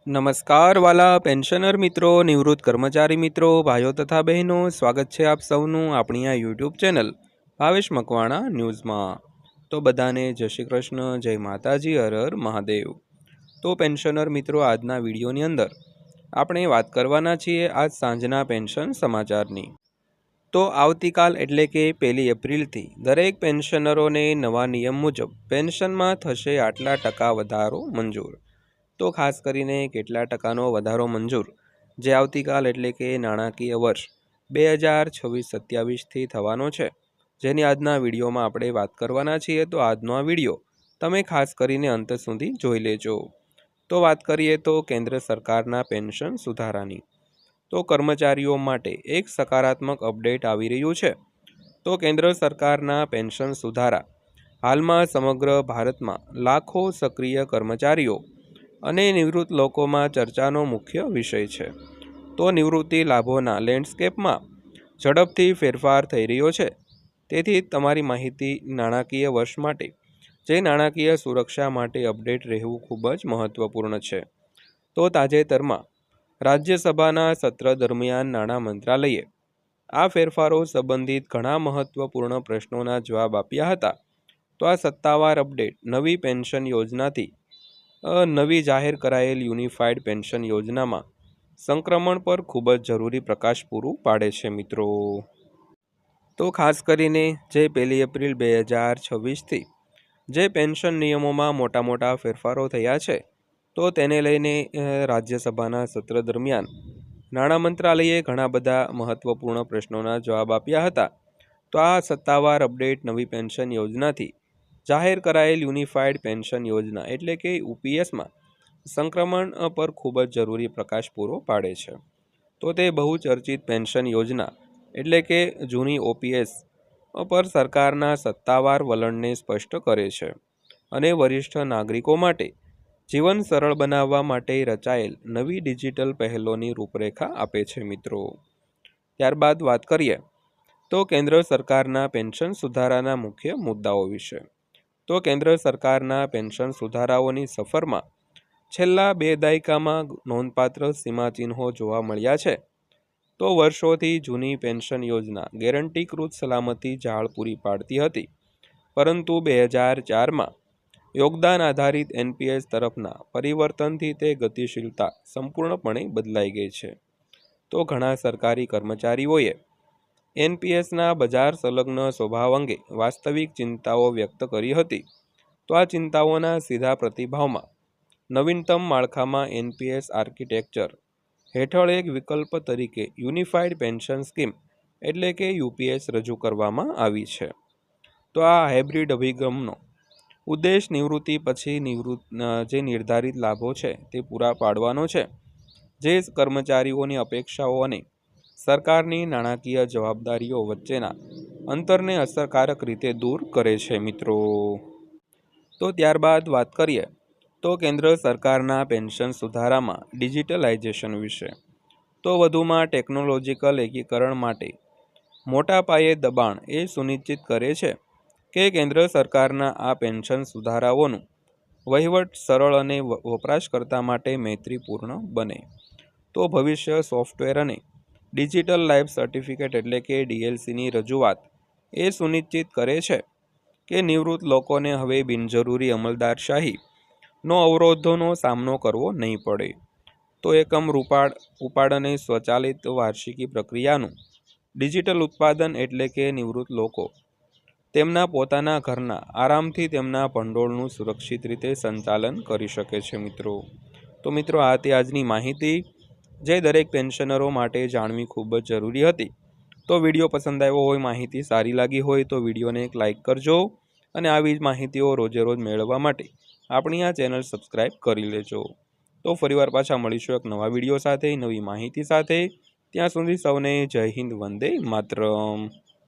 નમસ્કાર વાલા પેન્શનર મિત્રો, નિવૃત્ત કર્મચારી મિત્રો, ભાઈઓ તથા બહેનો, સ્વાગત છે આપ સૌનું આપણી આ યુટ્યુબ ચેનલ ભાવેશ મકવાણા ન્યૂઝમાં। તો બધાને જય શ્રી કૃષ્ણ, જય માતાજી, હર હર મહાદેવ। તો પેન્શનર મિત્રો, આજના વિડીયોની અંદર આપણે વાત કરવાના છીએ આજ સાંજના પેન્શન સમાચારની। તો આવતીકાલ એટલે કે 1 એપ્રિલથી દરેક પેન્શનરોને નવા નિયમ મુજબ પેન્શનમાં થશે આટલા ટકા વધારો મંજૂર। તો ખાસ કરીને કેટલા ટકાનો વધારો મંજૂર, જે આવતીકાલ એટલે કે નાણાકીય વર્ષ 2026-27થી થવાનો છે, જેની આજના વિડીયોમાં આપણે વાત કરવાના છીએ। તો આજનો આ વિડીયો તમે ખાસ કરીને અંત સુધી જોઈ લેજો। તો વાત કરીએ તો કેન્દ્ર સરકારના પેન્શન સુધારાની, તો કર્મચારીઓ માટે એક સકારાત્મક અપડેટ આવી રહ્યું છે। તો કેન્દ્ર સરકારના પેન્શન સુધારા હાલમાં સમગ્ર ભારતમાં લાખો સક્રિય કર્મચારીઓ અને નિવૃત્ત લોકોમાં ચર્ચાનો મુખ્ય વિષય છે। તો નિવૃત્તિ લાભોના લેન્ડસ્કેપમાં ઝડપથી ફેરફાર થઈ રહ્યો છે, તેથી તમારી માહિતી નાણાકીય વર્ષ માટે જે નાણાકીય સુરક્ષા માટે અપડેટ રહેવું ખૂબ જ મહત્વપૂર્ણ છે। તો તાજેતરમાં રાજ્યસભાના સત્ર દરમિયાન નાણાં મંત્રાલયે આ ફેરફારો સંબંધિત ઘણા મહત્વપૂર્ણ પ્રશ્નોના જવાબ આપ્યા હતા। તો આ સત્તાવાર અપડેટ નવી પેન્શન યોજનાથી નવી જાહેર કરાયેલ યુનિફાઈડ પેન્શન યોજનામાં સંક્રમણ પર ખૂબ જ જરૂરી પ્રકાશ પૂરું પાડે છે મિત્રો। તો ખાસ કરીને જે 1 એપ્રિલ 2026થી જે પેન્શન નિયમોમાં મોટા ફેરફારો થયા છે, તો તેને લઈને રાજ્યસભાના સત્ર દરમિયાન નાણાં મંત્રાલયે ઘણા બધા મહત્વપૂર્ણ પ્રશ્નોના જવાબ આપ્યા હતા। તો આ સત્તાવાર અપડેટ નવી પેન્શન યોજનાથી જાહેર કરાયેલ યુનિફાઈડ પેન્શન યોજના એટલે કે યુપીએસમાં સંક્રમણ પર ખૂબ જ જરૂરી પ્રકાશ પૂરો પાડે છે। તો તે બહુ ચર્ચિત પેન્શન યોજના એટલે કે જૂની ઓપીએસ પર સરકારના સત્તાવાર વલણને સ્પષ્ટ કરે છે અને વરિષ્ઠ નાગરિકો માટે જીવન સરળ બનાવવા માટે રચાયેલ નવી ડિજિટલ પહેલોની રૂપરેખા આપે છે મિત્રો। ત્યારબાદ વાત કરીએ તો કેન્દ્ર સરકારના પેન્શન સુધારાના મુખ્ય મુદ્દાઓ વિશે। તો કેન્દ્ર સરકારના પેન્શન સુધારાઓની સફરમાં છેલ્લા 2 દાયકામાં નોંધપાત્ર સીમાચિહ્નો જોવા મળ્યા છે। તો વર્ષોથી જૂની પેન્શન યોજના ગેરંટીકૃત સલામતી જાળ પૂરી પાડતી હતી, પરંતુ 2004માં યોગદાન આધારિત એનપીએસ તરફના પરિવર્તનથી તે ગતિશીલતા સંપૂર્ણપણે બદલાઈ ગઈ છે। તો ઘણા સરકારી કર્મચારીઓએ એનપીએસના બજાર સંલગ્ન સ્વભાવ અંગે વાસ્તવિક ચિંતાઓ વ્યક્ત કરી હતી। તો આ ચિંતાઓના સીધા પ્રતિભાવમાં નવીનતમ માળખામાં એનપીએસ આર્કિટેક્ચર હેઠળ એક વિકલ્પ તરીકે યુનિફાઈડ પેન્શન સ્કીમ એટલે કે યુપીએસ રજૂ કરવામાં આવી છે। તો આ હાઇબ્રિડ અભિગમનો ઉદ્દેશ નિવૃત્તિ પછી જે નિર્ધારિત લાભો છે તે પૂરા પાડવાનો છે, જે કર્મચારીઓની અપેક્ષાઓ અને સરકારની નાણાકીય જવાબદારીઓ વચ્ચેના અંતરને અસરકારક રીતે દૂર કરે છે મિત્રો। તો ત્યારબાદ વાત કરીએ તો કેન્દ્ર સરકારના પેન્શન સુધારામાં ડિજિટલાઇઝેશન વિશે। તો વધુમાં ટેકનોલોજીકલ એકીકરણ માટે મોટા પાયે દબાણ એ સુનિશ્ચિત કરે છે કે કેન્દ્ર સરકારના આ પેન્શન સુધારાઓનું વહીવટ સરળ અને વપરાશકર્તા માટે મૈત્રીપૂર્ણ બને। તો ભવિષ્ય સોફ્ટવેર અને ડિજિટલ લાઈફ સર્ટિફિકેટ એટલે કે ડીએલસીની રજૂઆત એ સુનિશ્ચિત કરે છે કે નિવૃત્ત લોકોને હવે બિનજરૂરી અમલદારશાહી નો અવરોધોનો સામનો કરવો નહીં પડે। તો એકમ ઉપાડ અને સ્વચાલિત વાર્ષિકી પ્રક્રિયાનું ડિજિટલ ઉત્પાદન એટલે કે નિવૃત્ત લોકો તેમના પોતાના ઘરના આરામથી તેમના ભંડોળનું સુરક્ષિત રીતે સંચાલન કરી શકે છે મિત્રો। તો મિત્રો, આ તે આજની માહિતી જે દરેક પેન્શનરો માટે જાણવી ખૂબ જ જરૂરી હતી। તો વિડીયો પસંદ આવ્યો હોય, માહિતી સારી લાગી હોય તો વિડીયોને એક લાઇક કરજો અને આવી જ માહિતીઓ રોજે રોજ મેળવવા માટે આપણી આ ચેનલ સબસ્ક્રાઈબ કરી લેજો। તો ફરીવાર પાછા મળીશું એક નવા વિડીયો સાથે, નવી માહિતી સાથે। ત્યાં સુધી સૌને જય હિન્દ, વંદે માતરમ।